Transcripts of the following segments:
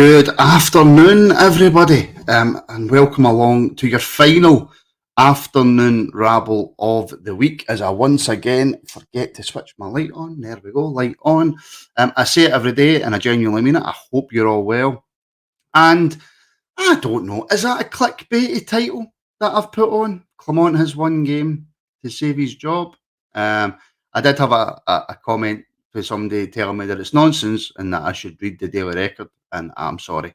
Good afternoon, everybody, and welcome along to your final Afternoon Rabble of the week. As I once again forget to switch my light on. There we go, light on. I say it every day, and I genuinely mean it. I hope you're all well. And I don't know, is that a clickbaity title that I've put on? Clement has one game to save his job. I did have a comment to somebody telling me that it's nonsense and that I should read the Daily Record, and I'm sorry,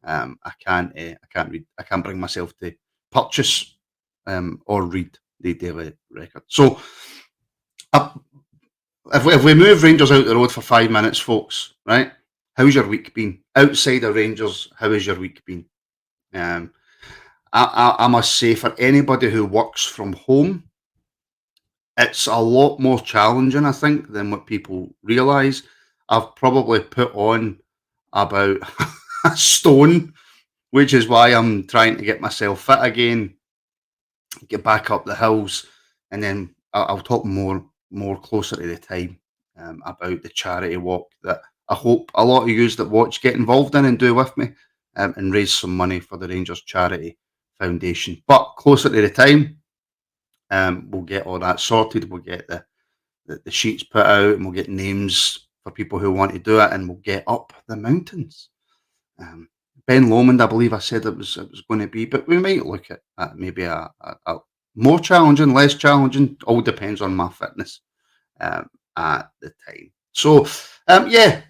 I can't read. I can't bring myself to purchase or read the Daily Record. So, if we move Rangers out the road for 5 minutes, folks, right? How's your week been? Outside of Rangers, how has your week been? I must say, for anybody who works from home, it's a lot more challenging, I think, than what people realise. I've probably put on about a stone, which is why I'm trying to get myself fit again, get back up the hills, and then I'll talk more closer to the time about the charity walk that I hope a lot of you that watch get involved in and do with me, and raise some money for the Rangers Charity Foundation. But closer to the time, we'll get all that sorted. We'll get the sheets put out, and we'll get names for people who want to do it, and we'll get up the mountains. Ben Lomond, I believe I said it was going to be, but we might look at maybe a more challenging, less challenging. All depends on my fitness at the time. So, yeah.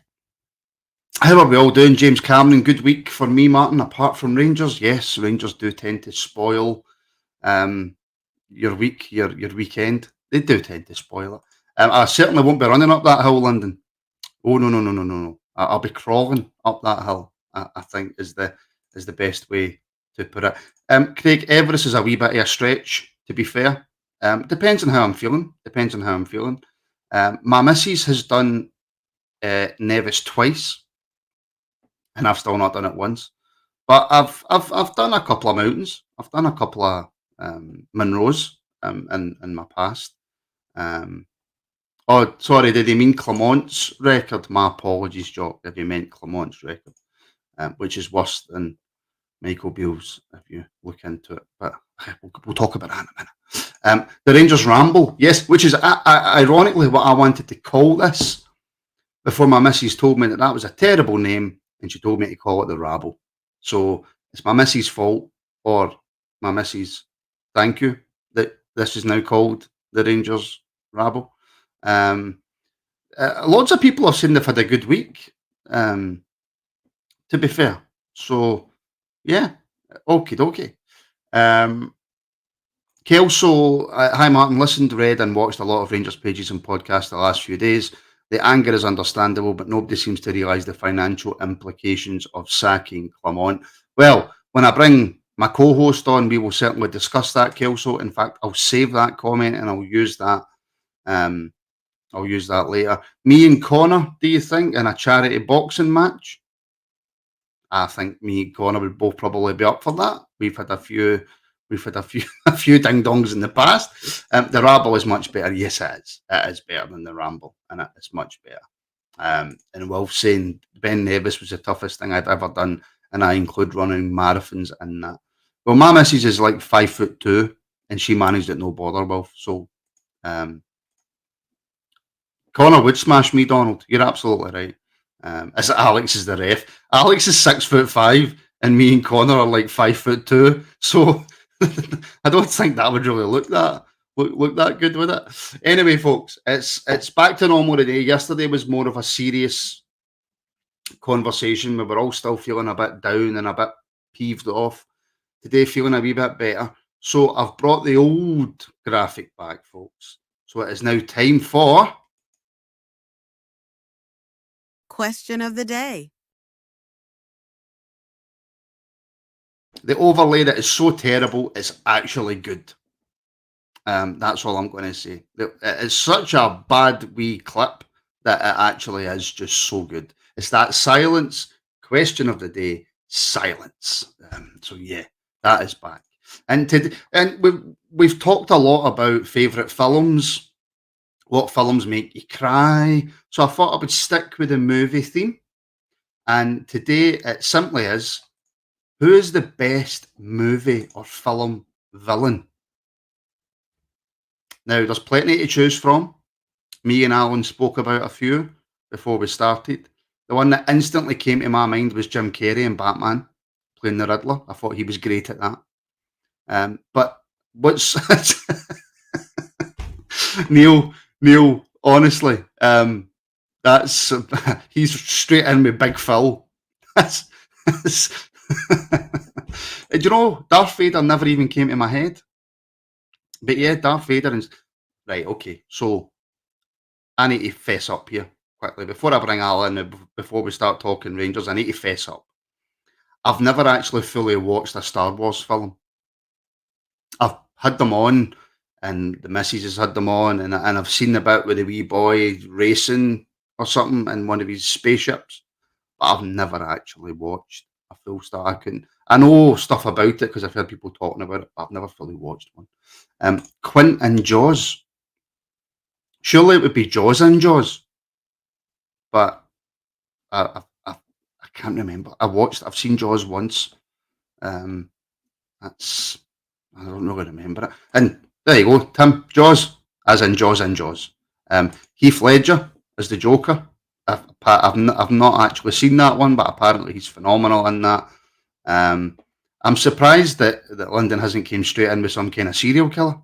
How are we all doing? James Cameron, good week for me, Martin, apart from Rangers. Yes, Rangers do tend to spoil your week, your weekend. They do tend to spoil it. I certainly won't be running up that hill, London. Oh, no. I'll be crawling up that hill, I think is the best way to put it. Craig, Everest is a wee bit of a stretch, to be fair. Depends on how I'm feeling. My missus has done Nevis twice, and I've still not done it once. But I've done a couple of mountains. I've done a couple of Monroes in my past. Oh, sorry, did he mean Clement's record? My apologies, Jock, if he meant Clement's record, which is worse than Michael Beale's if you look into it. But we'll talk about that in a minute. The Rangers Ramble, yes, which is ironically what I wanted to call this before my missus told me that was a terrible name, and she told me to call it the Rabble. So it's my missus' fault, or my missus' thank you, that this is now called the Rangers Rabble. Lots of people have said they've had a good week, to be fair. So, yeah, okie dokie. Kelso, hi Martin, listened, read and watched a lot of Rangers pages and podcasts the last few days. The anger is understandable, but nobody seems to realise the financial implications of sacking Clement. Well, when I bring my co-host on, we will certainly discuss that, Kelso. In fact, I'll save that comment and I'll use that. I'll use that later. Me and Connor, do you think, in a charity boxing match? I think me and Connor would both probably be up for that. We've had a few ding dongs in the past. The Rabble is much better. Yes, it is. It is better than the Ramble, and it's much better. And Wolf saying Ben Nevis was the toughest thing I've ever done, and I include running marathons in that. Well, my missus is like 5'2", and she managed it no bother, Wolf. So, Connor would smash me, Donald. You're absolutely right. As Alex is the ref. Alex is 6'5", and me and Connor are like 5'2". So I don't think that would really look that good with it. Anyway, folks, it's back to normal today. Yesterday was more of a serious conversation. We were all still feeling a bit down and a bit peeved off. Today, feeling a wee bit better. So I've brought the old graphic back, folks. So it is now time for Question of the day. The overlay that is so terrible is actually good. That's all I'm going to say. It's such a bad wee clip that it actually is just so good. It's that silence. Question of the day, silence. So yeah, that is back. And we've talked a lot about favourite films, what films make you cry. So I thought I would stick with the movie theme. And today it simply is, who is the best movie or film villain? Now, there's plenty to choose from. Me and Alan spoke about a few before we started. The one that instantly came to my mind was Jim Carrey in Batman, playing the Riddler. I thought he was great at that. But what's Neil, honestly, that's he's straight in with Big Phil. that's Do you know, Darth Vader never even came to my head. But yeah, Darth Vader is right. Okay, so I need to fess up here quickly before I bring Al in. Before we start talking Rangers, I need to fess up. I've never actually fully watched a Star Wars film. I've had them on, and the missus has had them on, and I've seen the bit with the wee boy racing or something in one of his spaceships, but I've never actually watched a full Star. I know stuff about it because I've heard people talking about it, but I've never fully watched one. Quint and Jaws. Surely it would be Jaws and Jaws, but I can't remember. I've seen Jaws once. That's I don't really remember it. And there you go, Tim. Jaws, as in Jaws and Jaws. Heath Ledger as the Joker. I've not actually seen that one, but apparently he's phenomenal in that. I'm surprised that London hasn't came straight in with some kind of serial killer.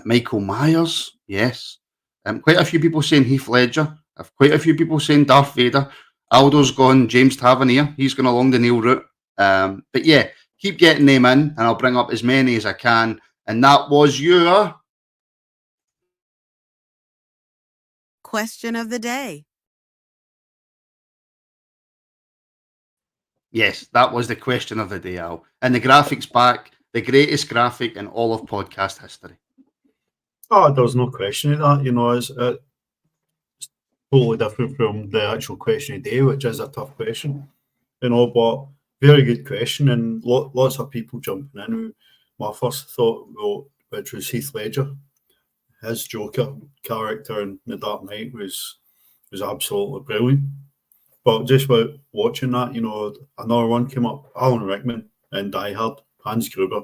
Michael Myers, yes. Quite a few people saying Heath Ledger. I've quite a few people saying Darth Vader. Aldo's gone James Tavernier. He's gone along the Neil route. But yeah, keep getting them in, and I'll bring up as many as I can. And that was your Question of the day. Yes, that was the question of the day, Al. And the graphics back, the greatest graphic in all of podcast history. Oh, there's no question of that. It's totally different from the actual question of the day, which is a tough question. But very good question, and lots of people jumping in. My first thought, which was Heath Ledger. His Joker character in The Dark Knight was absolutely brilliant. But just about watching that, another one came up, Alan Rickman in Die Hard, Hans Gruber.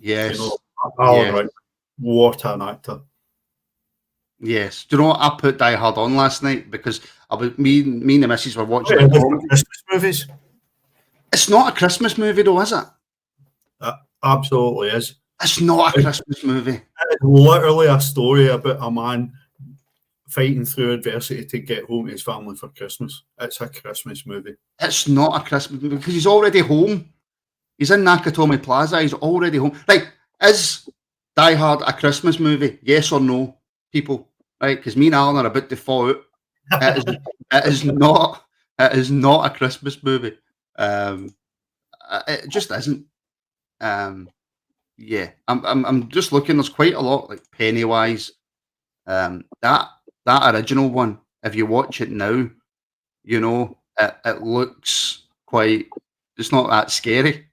Yes. Alan Rickman, what an actor. Yes. Do you know what? I put Die Hard on last night because me and the missus were watching Christmas movies. It's not a Christmas movie though, is it? It absolutely is. It's not a Christmas movie. It's literally a story about a man fighting through adversity to get home to his family for Christmas. It's a Christmas movie. It's not a Christmas movie because he's already home. He's in Nakatomi Plaza. He's already home. Right? Is Die Hard a Christmas movie? Yes or no, people? Right? Because me and Alan are about to fall out. It is not. It is not a Christmas movie. It just isn't. Yeah, I'm just looking. There's quite a lot like Pennywise. That original one. If you watch it now, it looks quite. It's not that scary.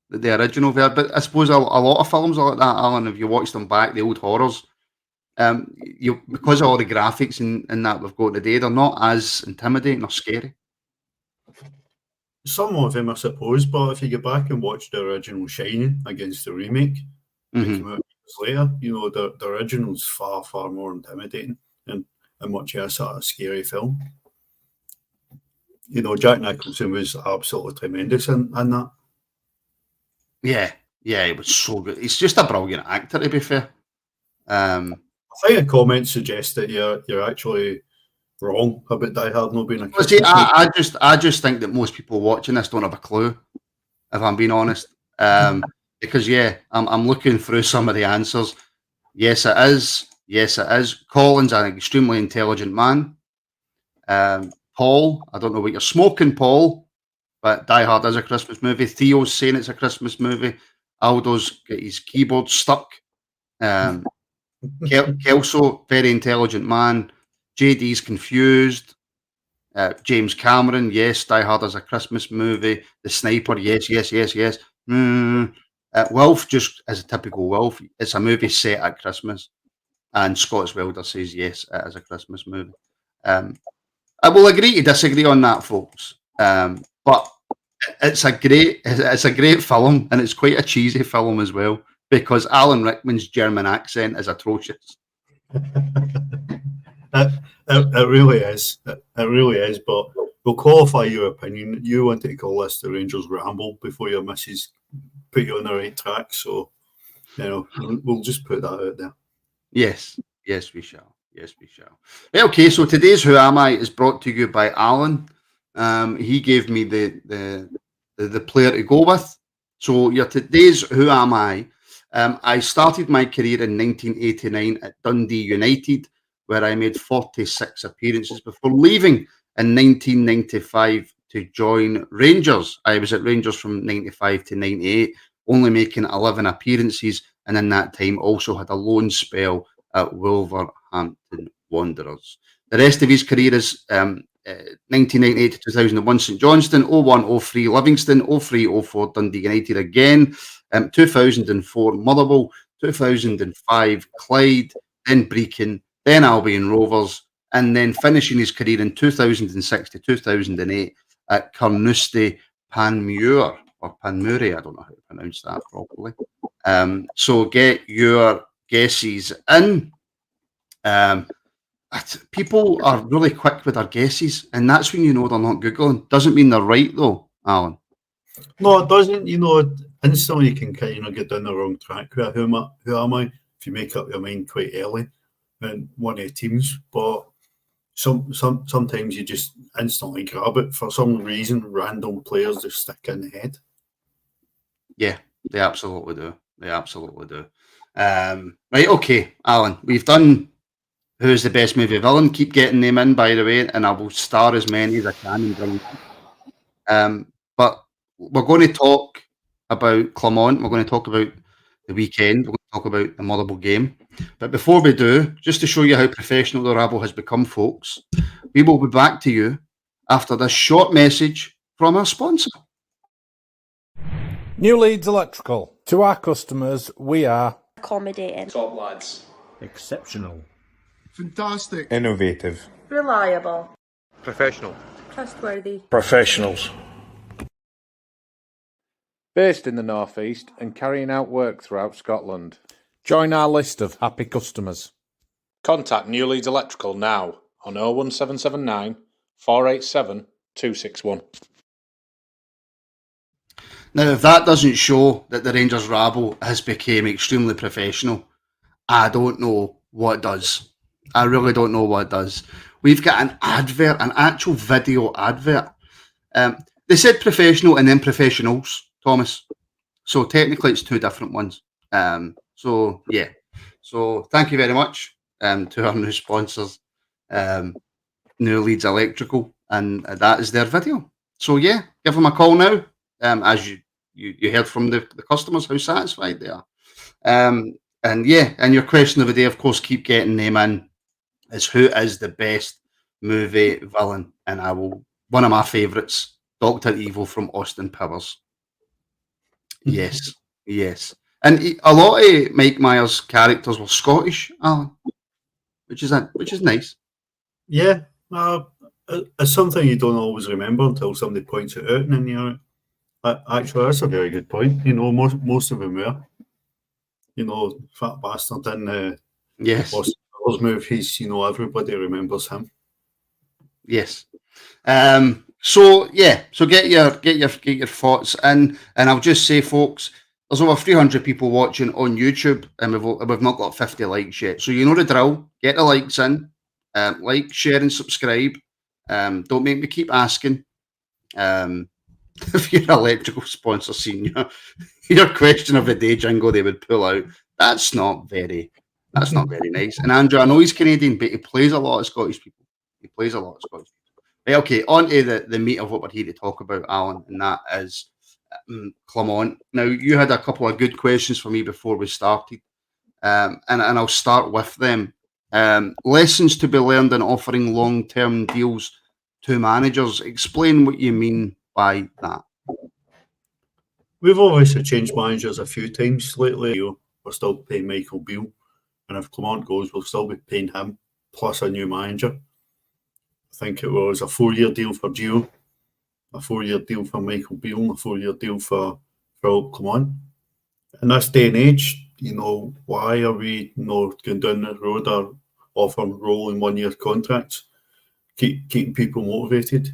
The original version, but I suppose a lot of films are like that, Alan. If you watch them back, the old horrors, because of all the graphics and that we've got today, they're not as intimidating or scary. Some of them, I suppose, but if you go back and watch the original Shining against the remake that came out years later, the original's far, far more intimidating and much less a scary film. Jack Nicholson was absolutely tremendous in that. Yeah, it was so good. He's just a brilliant actor, to be fair. I think a comment suggests that you're actually wrong about Die Hard not being a Christmas movie. I just think that most people watching this don't have a clue, if I'm being honest. Because I'm looking through some of the answers. Yes, it is. Yes, it is. Colin's an extremely intelligent man. Paul, I don't know what you're smoking, Paul, but Die Hard is a Christmas movie. Theo's saying it's a Christmas movie. Aldo's got his keyboard stuck. Kelso, very intelligent man. JD's confused. James Cameron, yes, Die Hard is a Christmas movie. The Sniper, yes. Wilf, just as a typical Wilf, it's a movie set at Christmas. And Scottish Wilder says, yes, it is a Christmas movie. I will agree to disagree on that, folks. But it's a great film, and it's quite a cheesy film as well, because Alan Rickman's German accent is atrocious. It really is. It really is. But we'll qualify your opinion. You wanted to call this the Rangers Ramble before your missus put you on the right track. So, we'll just put that out there. Yes, we shall. Yes, we shall. Okay, so today's Who Am I is brought to you by Alan. He gave me the player to go with. So your today's Who Am I? I started my career in 1989 at Dundee United, where I made 46 appearances before leaving in 1995 to join Rangers. I was at Rangers from 95 to 98, only making 11 appearances, and in that time also had a loan spell at Wolverhampton Wanderers. The rest of his career is 1998 to 2001 St Johnstone, 01-03 Livingston, 03-04 Dundee United again, 2004 Motherwell, 2005 Clyde, then Brecon, then Albion Rovers, and then finishing his career in 2006 to 2008 at Carnoustie Panmure, or Panmure, I don't know how to pronounce that properly. So get your guesses in. People are really quick with their guesses, and that's when you know they're not Googling. Doesn't mean they're right, though, Alan. No, it doesn't. Instantly you can kind of get down the wrong track. Who am I? If you make up your mind quite early in one of the teams, but sometimes you just instantly grab it for some reason. Random players just stick in the head. Yeah, they absolutely do. Right, okay, Alan, we've done Who's the Best Movie Villain. Keep getting them in, by the way, and I will star as many as I can and bring them. But we're going to talk about Clement. We're going to talk about the weekend. We're going to talk about the Motherwell game. But before we do, just to show you how professional the Rabble has become, folks, we will be back to you after this short message from our sponsor. New Leeds Electrical. To our customers, we are accommodating, top lads, exceptional, fantastic, innovative, reliable, professional, trustworthy, professionals. based in the North East and carrying out work throughout Scotland. Join our list of happy customers. Contact New Leeds Electrical now on 01779 487 261. Now, if that doesn't show that the Rangers Rabble has become extremely professional, I don't know what does. I really don't know what does. We've got an advert, an actual video advert. They said professional and then professionals, Thomas. So technically it's two different ones. So yeah. So thank you very much to our new sponsors, New Leeds Electrical, and that is their video. So yeah, give them a call now. As you heard from the customers how satisfied they are. And yeah, and your question of the day, of course, keep getting them in, is who is the best movie villain? And one of my favourites, Dr. Evil from Austin Powers. Yes. And a lot of Mike Myers' characters were Scottish, Alan, which is nice. Yeah, it's something you don't always remember until somebody points it out, and then you're actually, that's a very good point. Most of them were. Fat bastard in yes. Austin Powers movies. Everybody remembers him. Yes. So get your thoughts in, and I'll just say, folks, there's over 300 people watching on YouTube, and we've not got 50 likes yet. So you know the drill. Get the likes in, like, share, and subscribe. Don't make me keep asking. If you're an electrical sponsor, senior, your question of the day jingle they would pull out. That's not very nice. And Andrew, I know he's Canadian, but he plays a lot of Scottish people. Right, okay, on to the meat of what we're here to talk about, Alan, and that is Clement. Now, you had a couple of good questions for me before we started, and I'll start with them. Lessons to be learned in offering long-term deals to managers. Explain what you mean by that. We've obviously changed managers a few times lately. We're still paying Michael Beale, and if Clement goes, we'll still be paying him plus a new manager. I think it was a 4-year deal for Gio. a 4-year deal for Michael Beale and a 4-year deal for Clement. In this day and age, why are we going down the road or offering rolling 1-year contracts, keeping people motivated?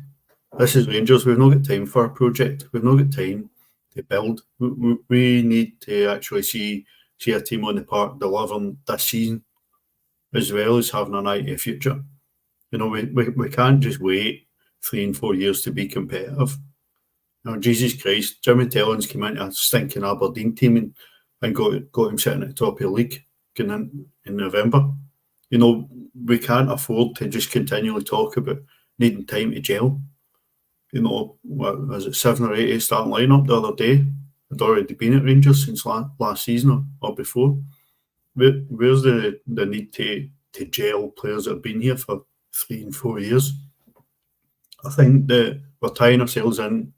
This is Rangers. We've not got time for a project. We've not got time to build. We need to actually see a team on the park delivering this season, as well as having an eye to the future. We can't just wait 3 and 4 years to be competitive. Jesus Christ, Jimmy Tellins came into a stinking Aberdeen team and got him sitting at the top of the league in November. We can't afford to just continually talk about needing time to gel. What was it, 7 or 8 starting lineup the other day? Had already been at Rangers since last season or before. Where's the need to gel players that have been here for 3 and 4 years? I think that we're tying ourselves in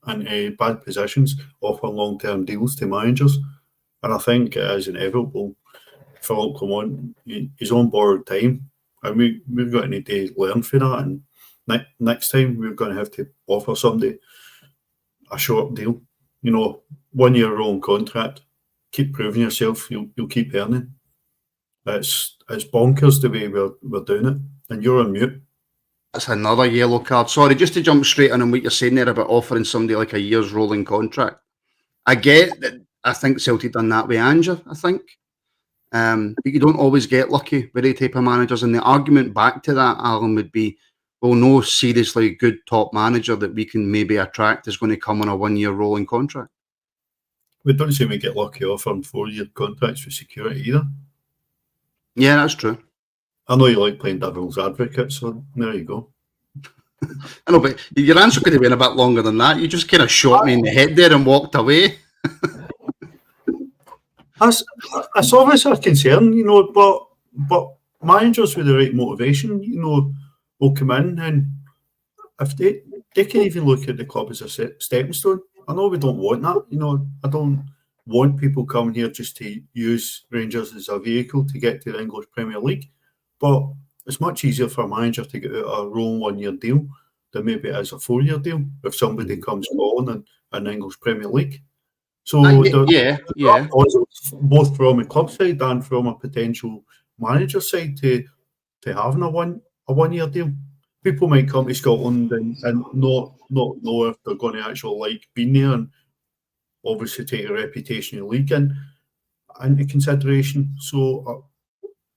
bad positions, offering long-term deals to managers, and I think it is inevitable. Philip Clement, he's on borrowed time, and we've got to need to learn from that. And next time we're going to have to offer somebody a short deal, 1-year rolling contract. Keep proving yourself, you'll keep earning. It's bonkers the way we're doing it, and you're on mute. That's another yellow card. Sorry, just to jump straight in on what you're saying there about offering somebody like a year's rolling contract. I get that. I think Celtic done that with Anger, I think. But you don't always get lucky with any type of managers. And the argument back to that, Alan, would be, well, no seriously good top manager that we can maybe attract is going to come on a 1-year rolling contract. We don't seem to get lucky offering 4-year contracts with security either. Yeah, that's true. I know you like playing devil's advocate, so there you go. I know, but your answer could have been a bit longer than that. You just kind of shot me in the head there and walked away. That's obviously a concern, but managers with the right motivation, will come in, and if they can even look at the club as a stepping stone. I know we don't want that, I don't want people coming here just to use Rangers as a vehicle to get to the English Premier League, but it's much easier for a manager to get out a rolling 1-year deal than maybe it is a 4-year deal if somebody comes calling in the English Premier League. So yeah. both from a club side and from a potential manager side to having a 1-year deal. People might come to Scotland and not know if they're going to actually like being there, and obviously take a reputation in the league into consideration. So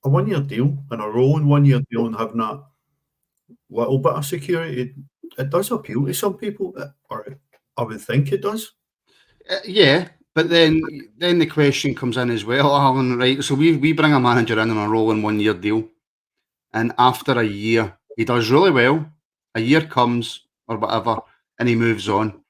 a 1-year deal and a rolling 1-year deal and having that little bit of security, it does appeal to some people, or I would think it does. Yeah, but then the question comes in as well, Alan, right? So we bring a manager in on a rolling 1-year deal, and after a year, he does really well. A year comes or whatever, and he moves on.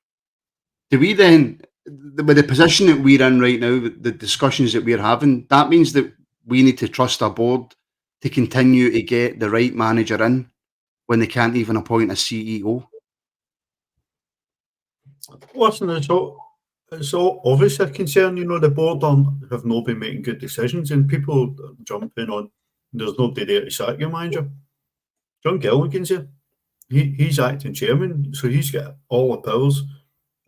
Do we then, with the position that we're in right now, the discussions that we're having, that means that we need to trust our board to continue to get the right manager in when they can't even appoint a CEO? Listen, it's all obviously a concern. The board have not been making good decisions, and people jumping on. There's nobody there to sack your manager. John Gilligan's here. He's acting chairman, so he's got all the powers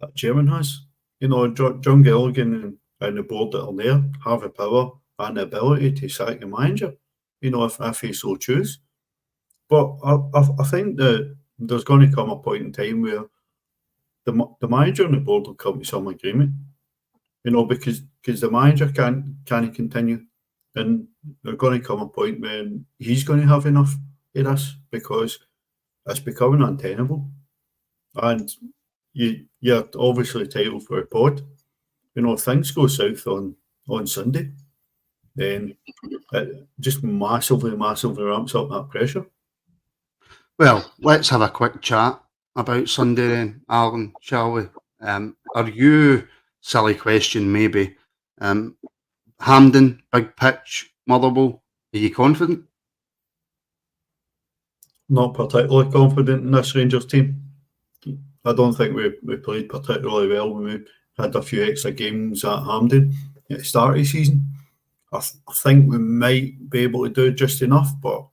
that chairman has. John Gilligan and the board that are there have the power and the ability to sack the manager, if he so choose. But I think that there's going to come a point in time where the manager and the board will come to some agreement, because the manager can't continue, and there's going to come a point when he's going to have enough of this, because it's becoming untenable, and you're obviously titled for a pod. If things go south on Sunday, then it just massively ramps up that pressure. Well, let's have a quick chat about Sunday then, Alan, shall we? Are you, silly question maybe, Hampden, big pitch, Motherwell, are you confident? Not particularly confident in this Rangers team. I don't think we played particularly well when we had a few extra games at Hampden at the start of the season. I think we might be able to do just enough, but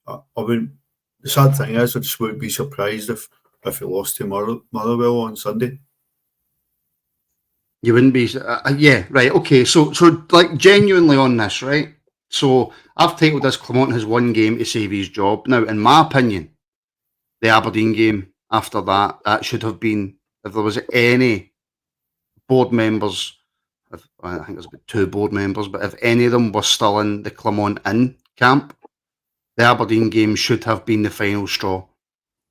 I wouldn't. The sad thing is, I just wouldn't be surprised if if we lost to Motherwell on Sunday. You wouldn't be, yeah, right, okay. So like genuinely on this, right? So I've titled this Clement has one game to save his job. Now, in my opinion, the Aberdeen game after that should have been, if there was any board members, I think there's about 2 board members, but if any of them were still in the Clement in camp, the Aberdeen game should have been the final straw.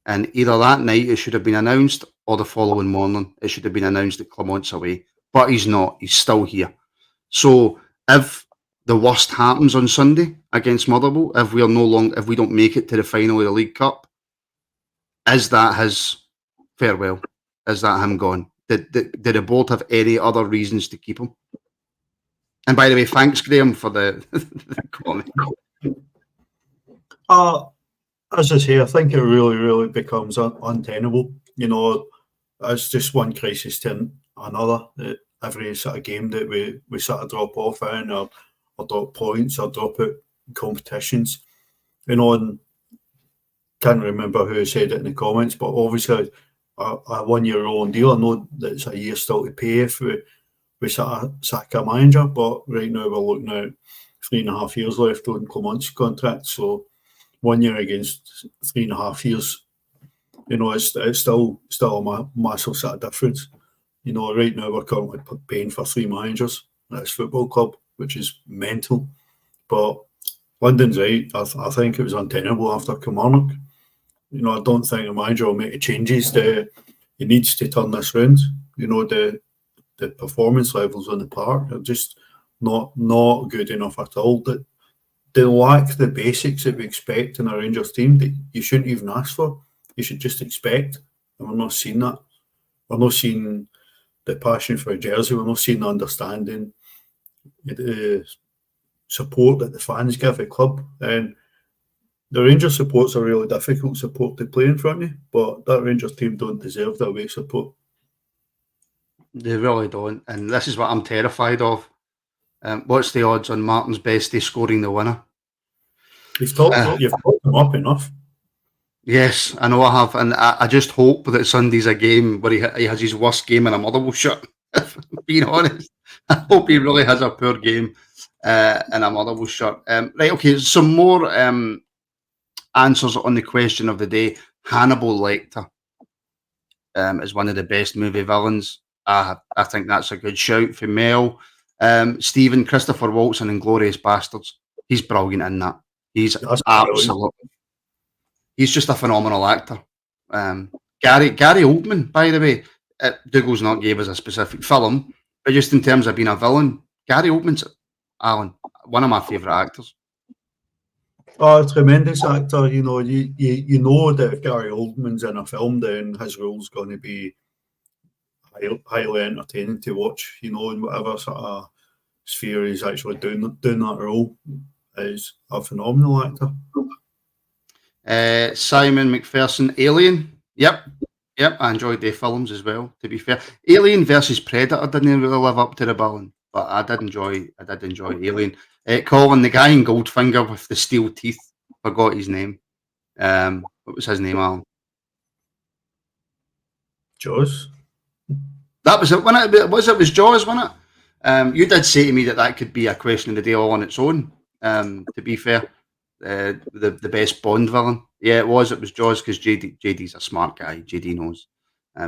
And either that night it should have been announced, or the following morning it should have been announced that Clement's away. But he's not. He's still here. So if the worst happens on Sunday against Motherwell, if we don't make it to the final of the League Cup, is that his farewell? Is that him gone? Did the board have any other reasons to keep him? And by the way, thanks, Graham, for the comment. As I say, I think it really, really becomes untenable. You know, it's just one crisis to another. Every sort of game that we sort of drop off in, or drop points, or drop out competitions. You know, and can't remember who said it in the comments, but obviously a 1 year rolling deal. I know that it's a year still to pay if we sort of sack a manager, but right now we're looking at 3.5 years left on Clement's contract. So 1 year against 3.5 years, you know, it's still a massive sort of difference. You know, right now we're currently paying for 3 managers at this football club, which is mental. But Lyndon's right. I think it was untenable after Kilmarnock. You know, I don't think the manager will make the changes. He needs to turn this round. You know, the performance levels on the park are just not good enough at all. They lack the basics that we expect in a Rangers team that you shouldn't even ask for. You should just expect. And we're not seeing that. We're not seeing the passion for a jersey. We're not seeing the understanding, the support that the fans give the club. And the Rangers support's a really difficult support to play in front of, but that Rangers team don't deserve that way support. They really don't. And this is what I'm terrified of. What's the odds on Martin's Bestie scoring the winner? You've talked them up enough. Yes, I know I have, and I just hope that Sunday's a game where he has his worst game in a Motherwell shirt. Being honest, I hope he really has a poor game in a Motherwell shirt. Right, okay, some more answers on the question of the day. Hannibal Lecter is one of the best movie villains. I think that's a good shout for Mel. Stephen, Christopher Waltz in Inglourious Bastards. He's brilliant in that. He's absolutely. He's just a phenomenal actor. Gary Oldman, by the way, Dougal's not gave us a specific film, but just in terms of being a villain, Gary Oldman's Alan, one of my favourite actors. Oh, tremendous actor. You know, you know that if Gary Oldman's in a film, then his role's going to be highly entertaining to watch. You know, in whatever sort of sphere he's actually doing that role, is a phenomenal actor. Simon McPherson, Alien. Yep, I enjoyed the films as well, to be fair. Alien versus Predator didn't really live up to the billing, but I did enjoy Alien. Colin, the guy in Goldfinger with the steel teeth, forgot his name. What was his name, Alan? Jaws. That was it, wasn't it? It was Jaws, wasn't it? You did say to me that could be a question of the day all on its own, to be fair. The best Bond villain. Yeah, it was Jaws, because JD's a smart guy. JD knows.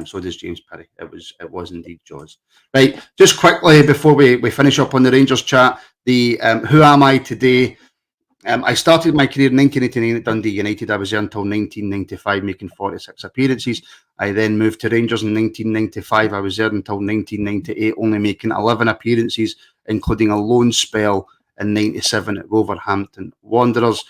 So does James Perry. It was indeed Jaws. Right, just quickly before we finish up on the Rangers chat, the who am I today? I started my career in 1989 at Dundee United. I was there until 1995, making 46 appearances. I then moved to Rangers in 1995. I was there until 1998, only making 11 appearances, including a loan spell in 97 at Wolverhampton Wanderers.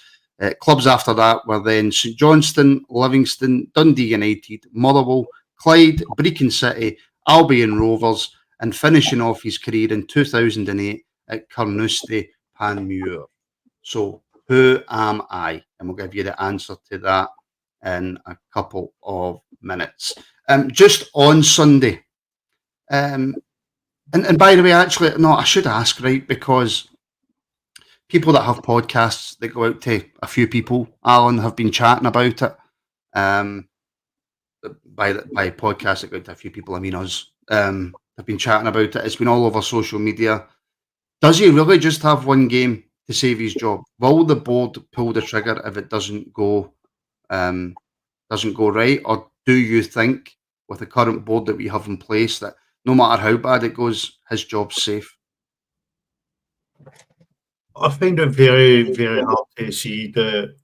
Clubs after that were then St Johnstone, Livingston, Dundee United, Motherwell, Clyde, Brecon City, Albion Rovers, and finishing off his career in 2008 at Carnoustie Panmure. So, who am I? And we'll give you the answer to that in a couple of minutes. Just on Sunday, and by the way, actually, no, I should ask, right, because people that have podcasts that go out to a few people, Alan, have been chatting about it. by podcast it got to a few people. I mean us. Have been chatting about it. It's been all over social media. Does he really just have one game to save his job? Will the board pull the trigger if it doesn't go right, or do you think with the current board that we have in place that no matter how bad it goes, his job's safe? I find it very, very hard to see that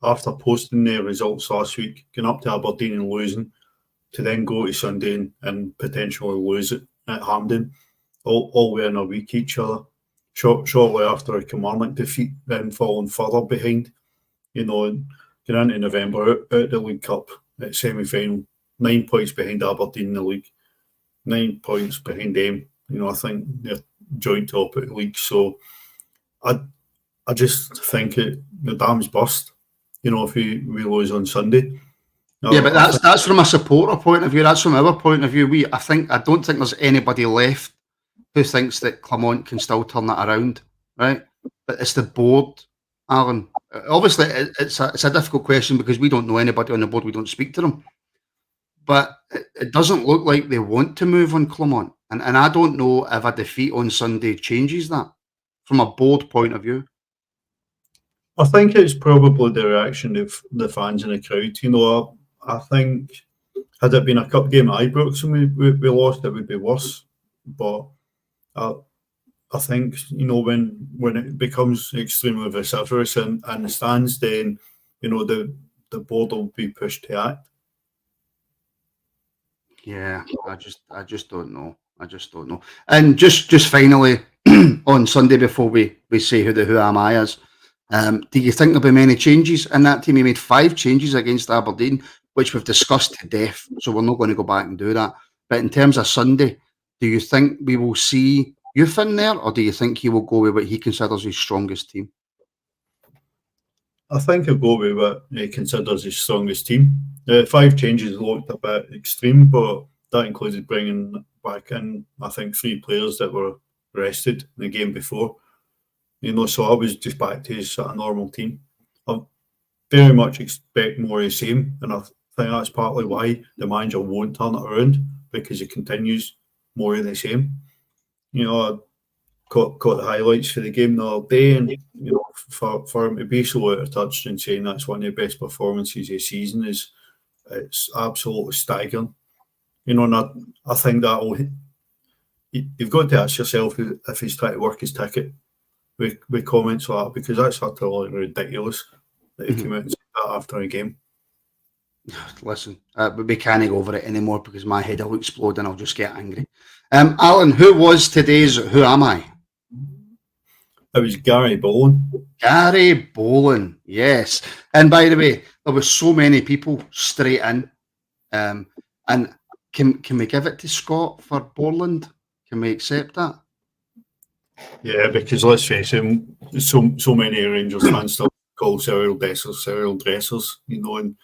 after posting the results last week, going up to Aberdeen and losing, to then go to Sunday and potentially lose it at Hampden, all within a week each other. Shortly after a Kilmarnock defeat, then falling further behind, going into November out the League Cup at semi-final, 9 points behind Aberdeen in the league, 9 points behind them. I think they're joint top of the league. So I just think the dam's burst. If we lose on Sunday. Yeah, but that's from a supporter point of view. That's from our point of view. I don't think there's anybody left who thinks that Clement can still turn that around, right? But it's the board, Alan. Obviously, it's a difficult question because we don't know anybody on the board. We don't speak to them. But it doesn't look like they want to move on Clement. And I don't know if a defeat on Sunday changes that from a board point of view. I think it's probably the reaction of the fans in the crowd. I think had it been a cup game at Ibrox and we lost, it would be worse. But I think when it becomes extremely vociferous in the stands, then the board will be pushed to act. Yeah, I just don't know. And just finally on Sunday before we say who the Who Am I is. Do you think there'll be many changes in that team? He made 5 changes against Aberdeen, which we've discussed to death, so we're not going to go back and do that. But in terms of Sunday, do you think we will see youth in there, or do you think he will go with what he considers his strongest team? I think he'll go with what he considers his strongest team. 5 changes looked a bit extreme, but that included bringing back in, I think, 3 players that were rested in the game before. So I was just back to his sort of normal team. I very much expect more of the same, and I think that's partly why the manager won't turn it around, because he continues more of the same. I caught the highlights for the game the other day, and for him to be so out of touch and saying that's one of the best performances of the season it's absolutely staggering. And I think that you've got to ask yourself if he's trying to work his ticket with comments like that, because that's utterly ridiculous that he came out and said that after a game. Listen, we can't go over it anymore because my head will explode and I'll just get angry. Alan, who was today's Who Am I? It was Gary Bowen. Gary Bowen, yes. And by the way, there was so many people straight in. And can we give it to Scott for Borland? Can we accept that? Yeah, because let's face it, so many Rangers fans still call Cyril Dressers, and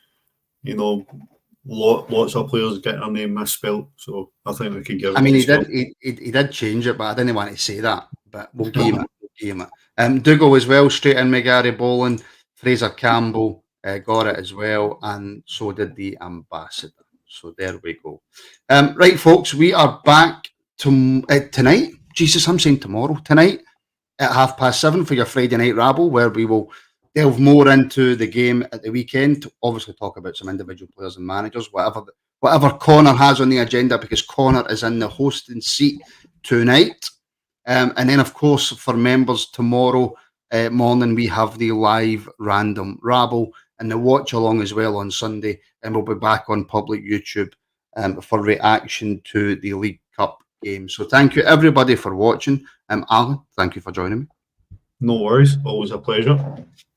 lots of players getting their name misspelled. So I think we could give it. I mean, he did change it, but I didn't want to say that. But we'll give him it. Dougal as well, straight in with Gary Bowen. Fraser Campbell got it as well, and so did the ambassador. So there we go. Right, folks, we are back tonight. Jesus, I'm saying tomorrow. Tonight at 7:30 for your Friday night Rabble, where we will delve more into the game at the weekend to obviously talk about some individual players and managers, whatever Connor has on the agenda, because Connor is in the hosting seat tonight. And then, of course, for members tomorrow morning, we have the live random Rabble and the watch along as well on Sunday. And we'll be back on public YouTube for reaction to the League Cup game. So thank you, everybody, for watching. Alan, thank you for joining me. No worries. Always a pleasure.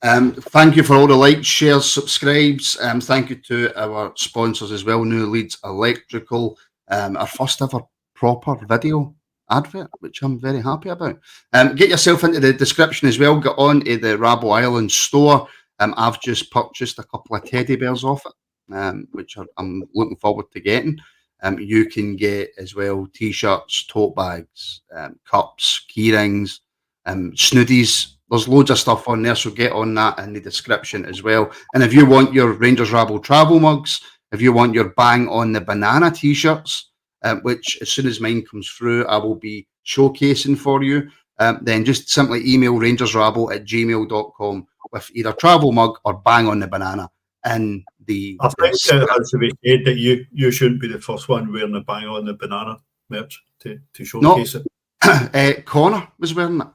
Thank you for all the likes, shares, subscribes. Thank you to our sponsors as well, New Leeds Electrical, our first ever proper video advert, which I'm very happy about. Get yourself into the description as well. Get on to the Rabble Island store. I've just purchased a couple of teddy bears off it, which I'm looking forward to getting. You can get as well t-shirts, tote bags, cups, key rings, snoodies. There's loads of stuff on there, so get on that in the description as well. And if you want your Rangers Rabble travel mugs, If you want your Bang on the Banana t-shirts, which as soon as mine comes through, I will be showcasing for you, then just simply email rangersrabble@gmail.com with either travel mug or Bang on the Banana in the... I think it has to be said that you shouldn't be the first one wearing the Bang on the Banana merch to showcase it. Connor was wearing it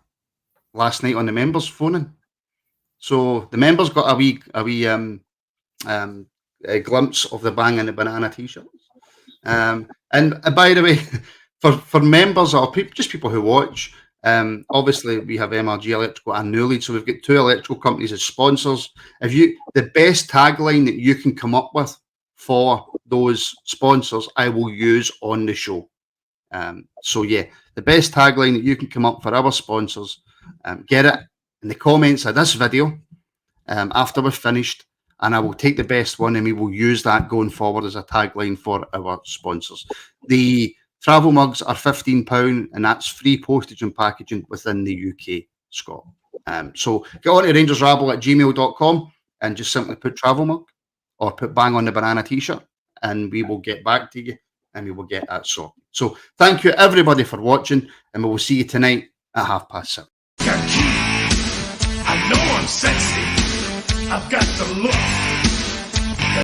last night on the members phoning. So the members got a wee glimpse of the Bang on the Banana t-shirts. And by the way, for members or just people who watch, obviously we have MRG Electrical and Newlead, so we've got 2 electrical companies as sponsors. The best tagline that you can come up with for those sponsors, I will use on the show. So yeah, the best tagline that you can come up for our sponsors, get it in the comments of this video after we're finished, and I will take the best one and we will use that going forward as a tagline for our sponsors. The travel mugs are £15 and that's free postage and packaging within the UK, Scott. So get on to rangersrabble@gmail.com and just simply put travel mug or put Bang on the Banana t-shirt and we will get back to you and we will get that sorted. So thank you everybody for watching and we will see you tonight at 7:30. I know I'm sexy. I've got the look.